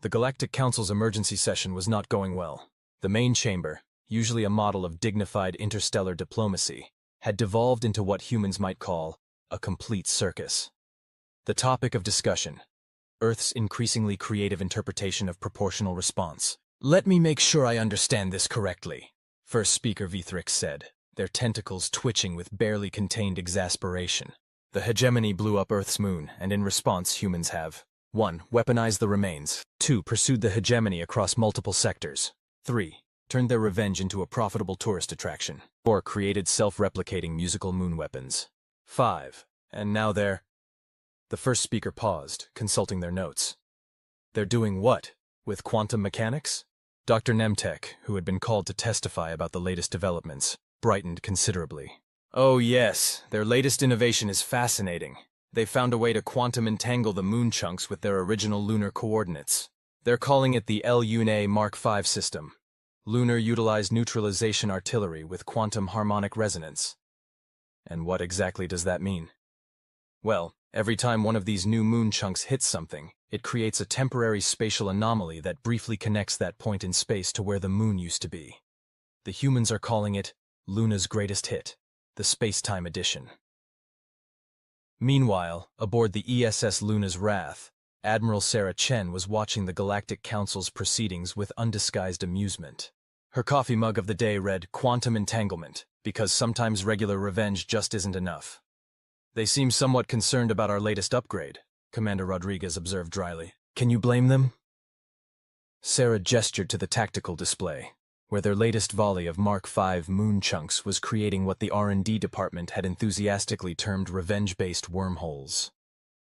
The Galactic Council's emergency session was not going well. The main chamber, usually a model of dignified interstellar diplomacy, had devolved into what humans might call a complete circus. The topic of discussion: Earth's increasingly creative interpretation of proportional response. "Let me make sure I understand this correctly," first speaker Vithrix said, their tentacles twitching with barely contained exasperation. "The hegemony blew up Earth's moon, and in response humans have 1. Weaponized the remains. 2. Pursued the hegemony across multiple sectors. 3. Turned their revenge into a profitable tourist attraction. 4. Created self-replicating musical moon weapons. 5. And now they're..." The first speaker paused, consulting their notes. "They're doing what? With quantum mechanics?" Dr. Nemtek, who had been called to testify about the latest developments, brightened considerably. "Oh yes, their latest innovation is fascinating. They found a way to quantum entangle the moon chunks with their original lunar coordinates. They're calling it the LUNA Mark V system. Lunar Utilized Neutralization Artillery with Quantum Harmonic Resonance." "And what exactly does that mean?" "Well, every time one of these new moon chunks hits something, it creates a temporary spatial anomaly that briefly connects that point in space to where the moon used to be. The humans are calling it Luna's Greatest Hit, the Space-Time Edition." Meanwhile, aboard the ESS Luna's Wrath, Admiral Sarah Chen was watching the Galactic Council's proceedings with undisguised amusement. Her coffee mug of the day read "Quantum Entanglement," because sometimes regular revenge just isn't enough. "They seem somewhat concerned about our latest upgrade," Commander Rodriguez observed dryly. "Can you blame them?" Sarah gestured to the tactical display, where their latest volley of Mark V moon chunks was creating what the R&D department had enthusiastically termed revenge-based wormholes.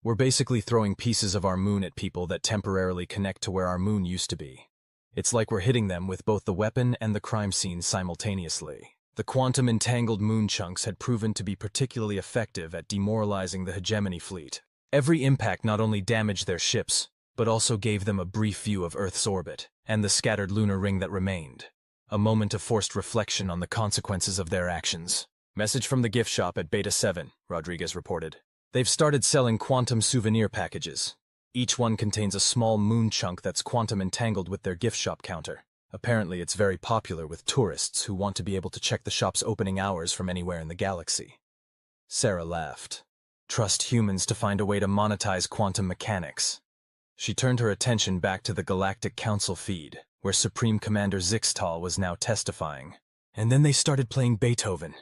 "We're basically throwing pieces of our moon at people that temporarily connect to where our moon used to be. It's like we're hitting them with both the weapon and the crime scene simultaneously." The quantum-entangled moon chunks had proven to be particularly effective at demoralizing the hegemony fleet. Every impact not only damaged their ships, but also gave them a brief view of Earth's orbit and the scattered lunar ring that remained. A moment of forced reflection on the consequences of their actions. "Message from the gift shop at Beta 7, Rodriguez reported. "They've started selling quantum souvenir packages. Each one contains a small moon chunk that's quantum entangled with their gift shop counter. Apparently it's very popular with tourists who want to be able to check the shop's opening hours from anywhere in the galaxy." Sarah laughed. Trust humans to find a way to monetize quantum mechanics. She turned her attention back to the Galactic Council feed, where Supreme Commander Zixtal was now testifying. "And then they started playing Beethoven,"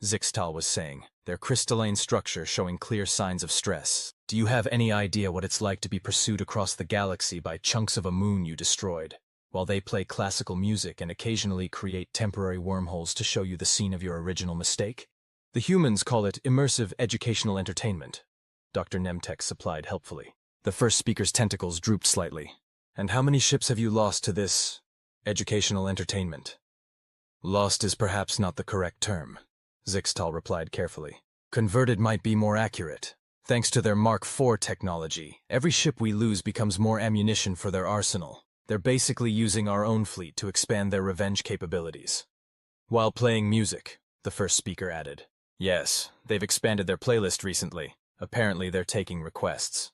Zixtal was saying, their crystalline structure showing clear signs of stress. "Do you have any idea what it's like to be pursued across the galaxy by chunks of a moon you destroyed, while they play classical music and occasionally create temporary wormholes to show you the scene of your original mistake? The humans call it immersive educational entertainment," Dr. Nemtek supplied helpfully. The first speaker's tentacles drooped slightly. "And how many ships have you lost to this educational entertainment?" "Lost is perhaps not the correct term," Zixtal replied carefully. "Converted might be more accurate. Thanks to their Mark IV technology, every ship we lose becomes more ammunition for their arsenal. They're basically using our own fleet to expand their revenge capabilities." "While playing music," the first speaker added. "Yes, they've expanded their playlist recently. Apparently they're taking requests."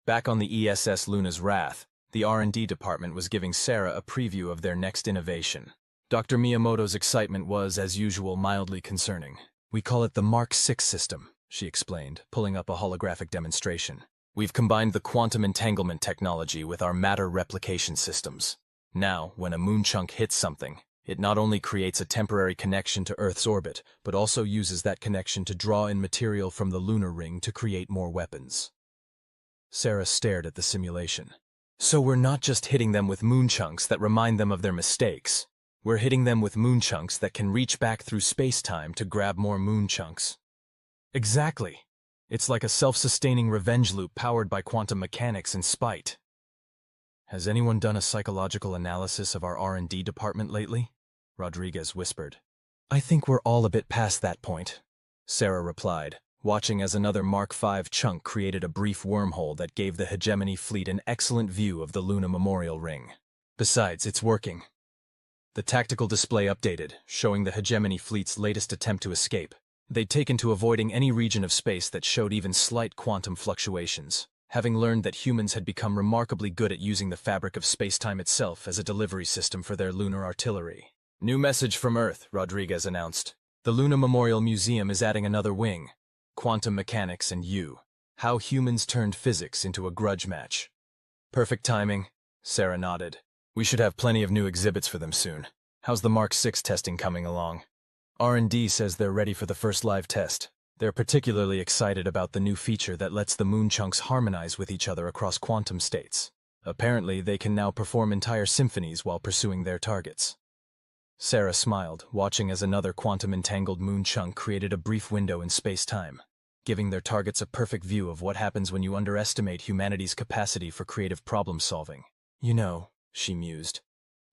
Back on the ESS Luna's Wrath, the R&D department was giving Sarah a preview of their next innovation. Dr. Miyamoto's excitement was, as usual, mildly concerning. "We call it the Mark VI system," she explained, pulling up a holographic demonstration. "We've combined the quantum entanglement technology with our matter replication systems. Now, when a moon chunk hits something, it not only creates a temporary connection to Earth's orbit, but also uses that connection to draw in material from the lunar ring to create more weapons." Sarah stared at the simulation. "So we're not just hitting them with moon chunks that remind them of their mistakes. We're hitting them with moon chunks that can reach back through space-time to grab more moon chunks." "Exactly. It's like a self-sustaining revenge loop powered by quantum mechanics and spite." "Has anyone done a psychological analysis of our R&D department lately?" Rodriguez whispered. "I think we're all a bit past that point," Sarah replied, watching as another Mark V chunk created a brief wormhole that gave the hegemony fleet an excellent view of the Luna Memorial Ring. "Besides, it's working." The tactical display updated, showing the hegemony fleet's latest attempt to escape. They'd taken to avoiding any region of space that showed even slight quantum fluctuations. having learned that humans had become remarkably good at using the fabric of space-time itself as a delivery system for their lunar artillery. New message from Earth, Rodriguez announced. The Luna Memorial Museum is adding another wing, quantum mechanics and you. How humans turned physics into a grudge match. Perfect timing, Sarah nodded. We should have plenty of new exhibits for them soon. How's the Mark 6 testing coming along? R&D says they're ready for the first live test. They're particularly excited about the new feature that lets the moon chunks harmonize with each other across quantum states. Apparently, they can now perform entire symphonies while pursuing their targets. Sarah smiled, watching as another quantum-entangled moon chunk created a brief window in space-time, giving their targets a perfect view of what happens when you underestimate humanity's capacity for creative problem-solving. You know, she mused,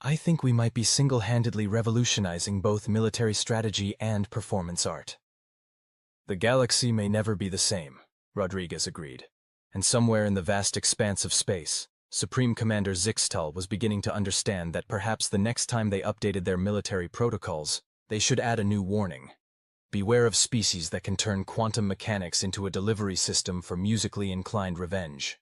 I think we might be single-handedly revolutionizing both military strategy and performance art. The galaxy may never be the same, Rodriguez agreed. And somewhere in the vast expanse of space, Supreme Commander Zixtal was beginning to understand that perhaps the next time they updated their military protocols, they should add a new warning. Beware of species that can turn quantum mechanics into a delivery system for musically inclined revenge.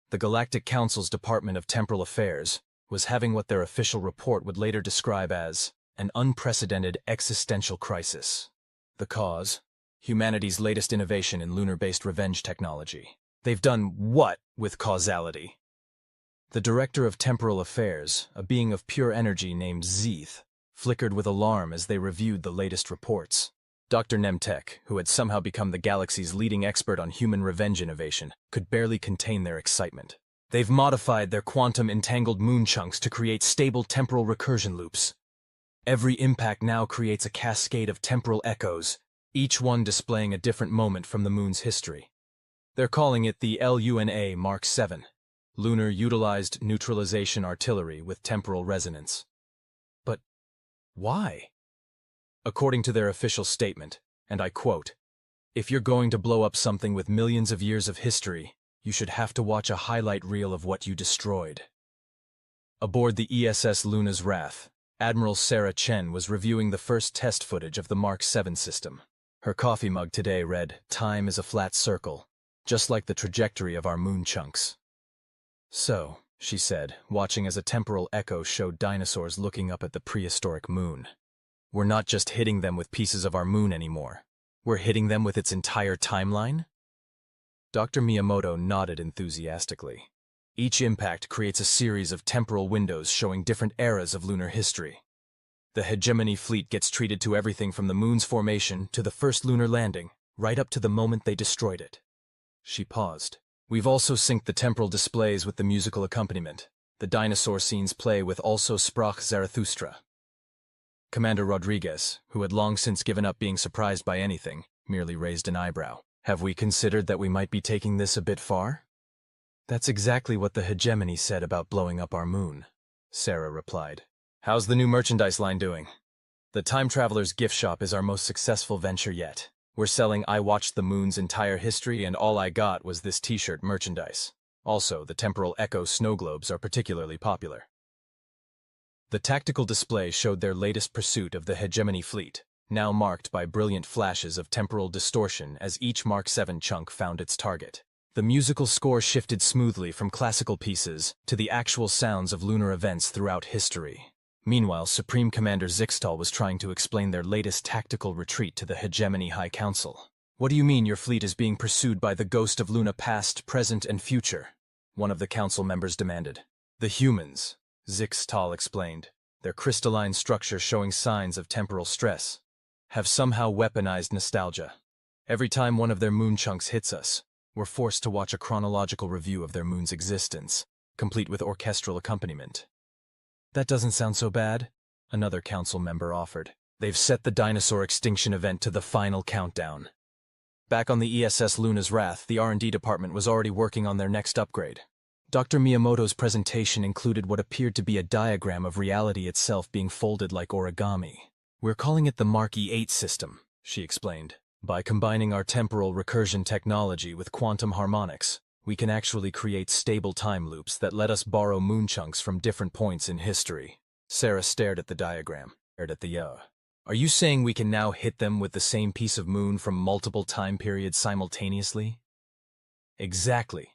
The Galactic Council's Department of Temporal Affairs was having what their official report would later describe as an unprecedented existential crisis. The cause? Humanity's latest innovation in lunar-based revenge technology. They've done what with causality? The Director of Temporal Affairs, a being of pure energy named Zeeth, flickered with alarm as they reviewed the latest reports. Dr. Nemtek, who had somehow become the galaxy's leading expert on human revenge innovation, could barely contain their excitement. They've modified their quantum-entangled moon chunks to create stable temporal recursion loops. Every impact now creates a cascade of temporal echoes, each one displaying a different moment from the moon's history. They're calling it the LUNA Mark 7, Lunar Utilized Neutralization Artillery with Temporal Resonance. But why? According to their official statement, and I quote, "If you're going to blow up something with millions of years of history, you should have to watch a highlight reel of what you destroyed." Aboard the ESS Luna's Wrath, Admiral Sarah Chen was reviewing the first test footage of the Mark 7 system. Her coffee mug today read, "Time is a flat circle, just like the trajectory of our moon chunks." So, she said, watching as a temporal echo showed dinosaurs looking up at the prehistoric moon. We're not just hitting them with pieces of our moon anymore. We're hitting them with its entire timeline? Dr. Miyamoto nodded enthusiastically. Each impact creates a series of temporal windows showing different eras of lunar history. The hegemony fleet gets treated to everything from the moon's formation to the first lunar landing, right up to the moment they destroyed it. She paused. We've also synced the temporal displays with the musical accompaniment. The dinosaur scenes play with Also Sprach Zarathustra. Commander Rodriguez, who had long since given up being surprised by anything, merely raised an eyebrow. Have we considered that we might be taking this a bit far? That's exactly what the hegemony said about blowing up our moon, Sarah replied. How's the new merchandise line doing? The Time Traveler's gift shop is our most successful venture yet. We're selling I Watched the Moon's entire history and all I got was this t-shirt merchandise. Also, the Temporal Echo snow globes are particularly popular. The tactical display showed their latest pursuit of the hegemony fleet, now marked by brilliant flashes of temporal distortion as each Mark 7 chunk found its target. The musical score shifted smoothly from classical pieces to the actual sounds of lunar events throughout history. Meanwhile, Supreme Commander Zixtal was trying to explain their latest tactical retreat to the Hegemony High Council. What do you mean your fleet is being pursued by the ghost of Luna past, present, and future? One of the council members demanded. The humans, Zixtal explained, their crystalline structure showing signs of temporal stress, have somehow weaponized nostalgia. Every time one of their moon chunks hits us, we're forced to watch a chronological review of their moon's existence, complete with orchestral accompaniment. That doesn't sound so bad, another council member offered. They've set the dinosaur extinction event to the final countdown. Back on the ESS Luna's Wrath, the R&D department was already working on their next upgrade. Dr. Miyamoto's presentation included what appeared to be a diagram of reality itself being folded like origami. We're calling it the Mark E8 system, she explained. By combining our temporal recursion technology with quantum harmonics, we can actually create stable time loops that let us borrow moon chunks from different points in history. Sarah stared at the diagram, Are you saying we can now hit them with the same piece of moon from multiple time periods simultaneously? Exactly.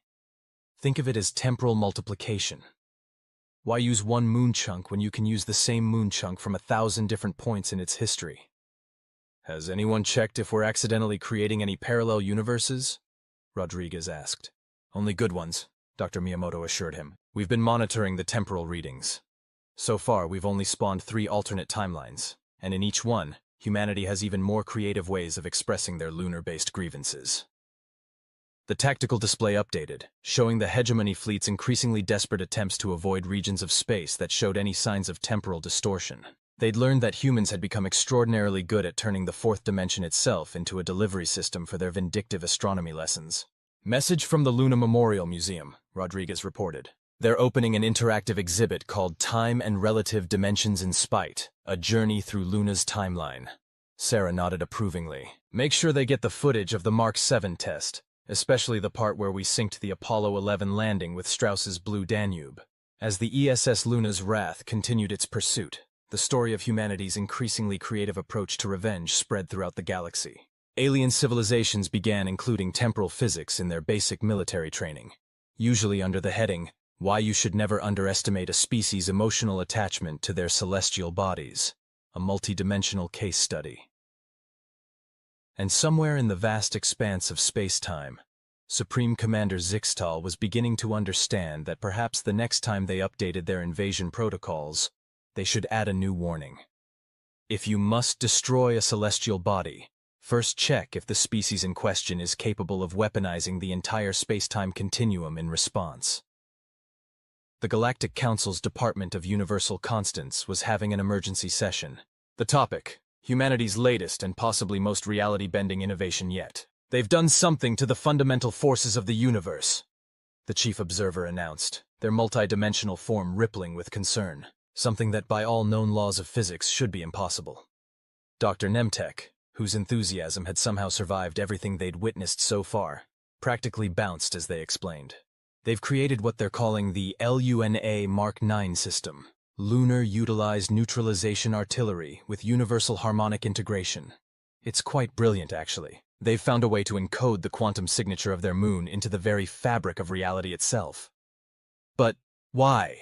Think of it as temporal multiplication. Why use one moon chunk when you can use the same moon chunk from 1,000 different points in its history? Has anyone checked if we're accidentally creating any parallel universes? Rodriguez asked. Only good ones, Dr. Miyamoto assured him. We've been monitoring the temporal readings. So far, we've only spawned 3 alternate timelines, and in each one, humanity has even more creative ways of expressing their lunar-based grievances. The tactical display updated, showing the hegemony fleet's increasingly desperate attempts to avoid regions of space that showed any signs of temporal distortion. They'd learned that humans had become extraordinarily good at turning the fourth dimension itself into a delivery system for their vindictive astronomy lessons. Message from the Luna Memorial Museum, Rodriguez reported. They're opening an interactive exhibit called Time and Relative Dimensions in Spite, a journey through Luna's timeline. Sarah nodded approvingly. Make sure they get the footage of the Mark 7 test, especially the part where we synced the Apollo 11 landing with Strauss's Blue Danube. As the ESS Luna's Wrath continued its pursuit, the story of humanity's increasingly creative approach to revenge spread throughout the galaxy. Alien civilizations began including temporal physics in their basic military training, usually under the heading, Why You Should Never Underestimate a Species' Emotional Attachment to Their Celestial Bodies, a multi-dimensional case study. And somewhere in the vast expanse of space-time, Supreme Commander Zixtal was beginning to understand that perhaps the next time they updated their invasion protocols, they should add a new warning. If you must destroy a celestial body, first check if the species in question is capable of weaponizing the entire space-time continuum in response. The Galactic Council's Department of Universal Constants was having an emergency session. The topic: humanity's latest and possibly most reality-bending innovation yet. They've done something to the fundamental forces of the universe, the chief observer announced, their multi-dimensional form rippling with concern, something that by all known laws of physics should be impossible. Dr. Nemtek, whose enthusiasm had somehow survived everything they'd witnessed so far, practically bounced as they explained. They've created what they're calling the LUNA Mark 9 system, Lunar Utilized Neutralization Artillery with Universal Harmonic Integration. It's quite brilliant, actually. They've found a way to encode the quantum signature of their moon into the very fabric of reality itself. But why?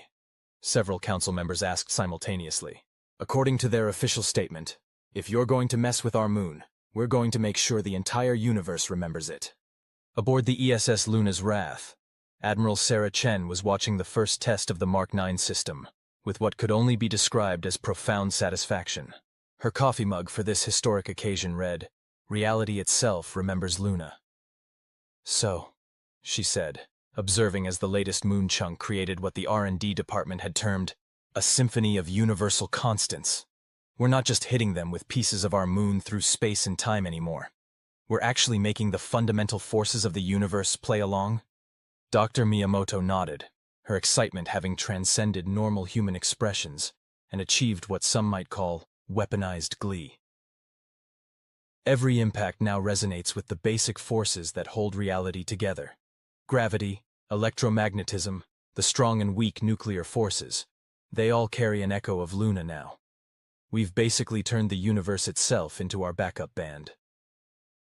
Several council members asked simultaneously. According to their official statement, if you're going to mess with our moon, we're going to make sure the entire universe remembers it. Aboard the ESS Luna's Wrath, Admiral Sarah Chen was watching the first test of the Mark 9 system, with what could only be described as profound satisfaction. Her coffee mug for this historic occasion read, Reality itself remembers Luna. So, she said, observing as the latest moon chunk created what the R&D department had termed a symphony of universal constants. We're not just hitting them with pieces of our moon through space and time anymore. We're actually making the fundamental forces of the universe play along. Dr. Miyamoto nodded, her excitement having transcended normal human expressions and achieved what some might call weaponized glee. Every impact now resonates with the basic forces that hold reality together. Gravity, electromagnetism, the strong and weak nuclear forces, they all carry an echo of Luna now. We've basically turned the universe itself into our backup band.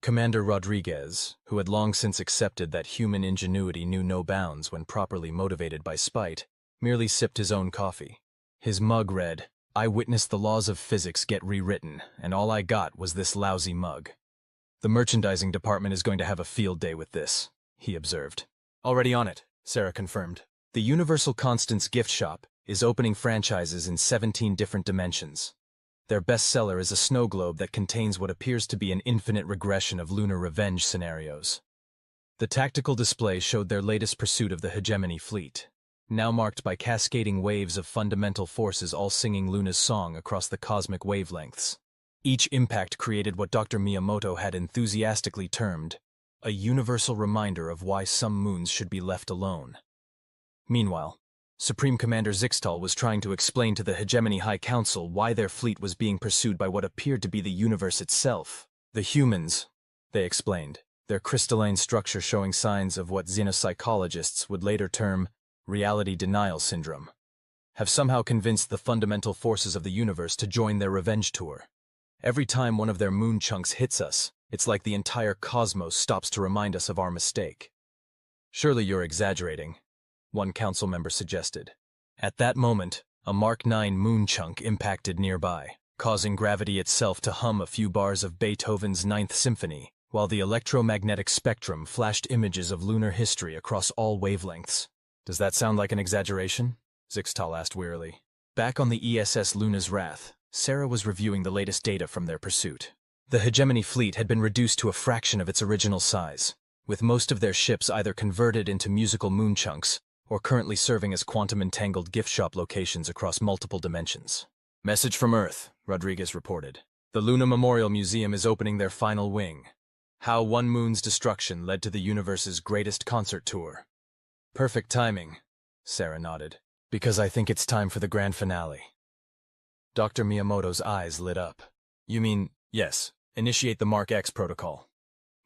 Commander Rodriguez, who had long since accepted that human ingenuity knew no bounds when properly motivated by spite, merely sipped his own coffee. His mug read, I witnessed the laws of physics get rewritten, and all I got was this lousy mug. The merchandising department is going to have a field day with this, he observed. Already on it, Sarah confirmed. The Universal Constants gift shop is opening franchises in 17 different dimensions. Their bestseller is a snow globe that contains what appears to be an infinite regression of lunar revenge scenarios. The tactical display showed their latest pursuit of the hegemony fleet, now marked by cascading waves of fundamental forces all singing Luna's song across the cosmic wavelengths. Each impact created what Dr. Miyamoto had enthusiastically termed a universal reminder of why some moons should be left alone. Meanwhile, Supreme Commander Zixtal was trying to explain to the Hegemony High Council why their fleet was being pursued by what appeared to be the universe itself. The humans, they explained, their crystalline structure showing signs of what xenopsychologists would later term reality denial syndrome, have somehow convinced the fundamental forces of the universe to join their revenge tour. Every time one of their moon chunks hits us, it's like the entire cosmos stops to remind us of our mistake. Surely you're exaggerating, one council member suggested. At that moment, a Mark 9 moon chunk impacted nearby, causing gravity itself to hum a few bars of Beethoven's Ninth Symphony, while the electromagnetic spectrum flashed images of lunar history across all wavelengths. Does that sound like an exaggeration? Zixtal asked wearily. Back on the ESS Luna's Wrath, Sarah was reviewing the latest data from their pursuit. The hegemony fleet had been reduced to a fraction of its original size, with most of their ships either converted into musical moon chunks or currently serving as quantum-entangled gift shop locations across multiple dimensions. Message from Earth, Rodriguez reported. The Luna Memorial Museum is opening their final wing. How one moon's destruction led to the universe's greatest concert tour. Perfect timing, Sarah nodded, because I think it's time for the grand finale. Dr. Miyamoto's eyes lit up. You mean, yes, initiate the Mark X protocol.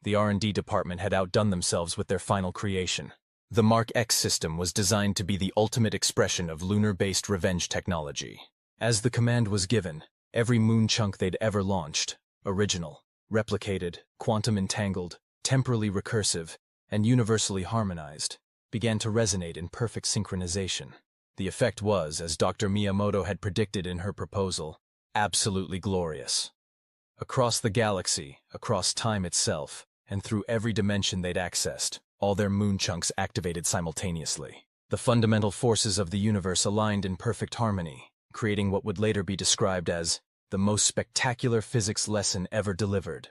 The R&D department had outdone themselves with their final creation. The Mark X system was designed to be the ultimate expression of lunar-based revenge technology. As the command was given, every moon chunk they'd ever launched, original, replicated, quantum-entangled, temporally recursive, and universally harmonized, began to resonate in perfect synchronization. The effect was, as Dr. Miyamoto had predicted in her proposal, absolutely glorious. Across the galaxy, across time itself, and through every dimension they'd accessed, all their moon chunks activated simultaneously. The fundamental forces of the universe aligned in perfect harmony, creating what would later be described as the most spectacular physics lesson ever delivered.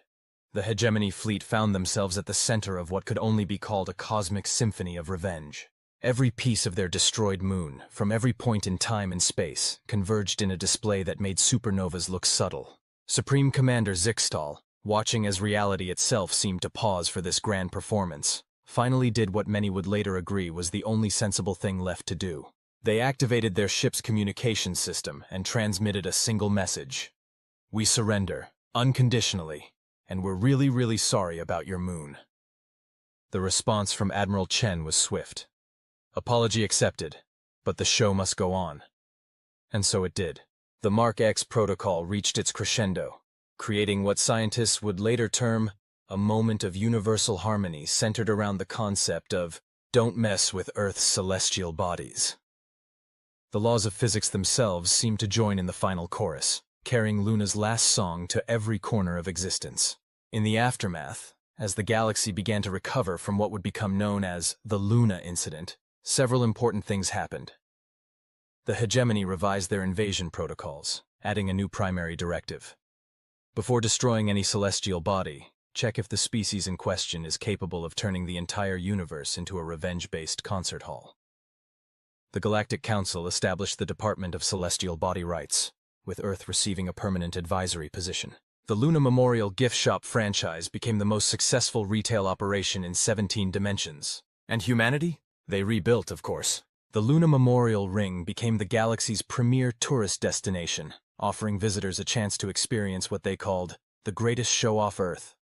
The hegemony fleet found themselves at the center of what could only be called a cosmic symphony of revenge. Every piece of their destroyed moon, from every point in time and space, converged in a display that made supernovas look subtle. Supreme Commander Zixtal, watching as reality itself seemed to pause for this grand performance, finally did what many would later agree was the only sensible thing left to do. They activated their ship's communication system and transmitted a single message. We surrender, unconditionally, and we're really, really sorry about your moon. The response from Admiral Chen was swift. Apology accepted, but the show must go on. And so it did. The Mark X protocol reached its crescendo, creating what scientists would later term a moment of universal harmony centered around the concept of don't mess with Earth's celestial bodies. The laws of physics themselves seemed to join in the final chorus, carrying Luna's last song to every corner of existence. In the aftermath, as the galaxy began to recover from what would become known as the Luna incident, several important things happened. The hegemony revised their invasion protocols, adding a new primary directive. Before destroying any celestial body, check if the species in question is capable of turning the entire universe into a revenge-based concert hall. The Galactic Council established the Department of Celestial Body Rights, with Earth receiving a permanent advisory position. The Luna Memorial Gift Shop franchise became the most successful retail operation in 17 dimensions. And humanity? They rebuilt, of course. The Luna Memorial Ring became the galaxy's premier tourist destination, offering visitors a chance to experience what they called the greatest show off Earth.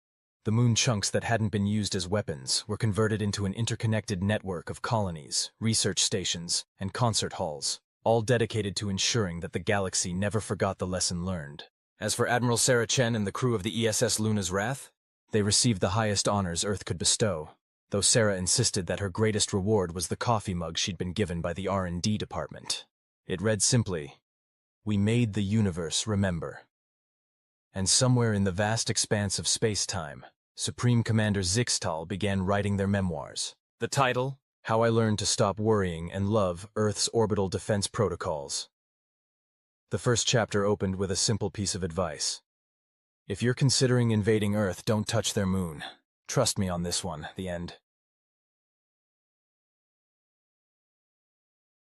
The moon chunks that hadn't been used as weapons were converted into an interconnected network of colonies, research stations, and concert halls, all dedicated to ensuring that the galaxy never forgot the lesson learned. As for Admiral Sarah Chen and the crew of the ESS Luna's Wrath, they received the highest honors Earth could bestow, though Sarah insisted that her greatest reward was the coffee mug she'd been given by the R&D department. It read simply, "We made the universe remember." And somewhere in the vast expanse of space-time, Supreme Commander Zixtal began writing their memoirs. The title, How I Learned to Stop Worrying and Love Earth's Orbital Defense Protocols. The first chapter opened with a simple piece of advice. If you're considering invading Earth, don't touch their moon. Trust me on this one, the end.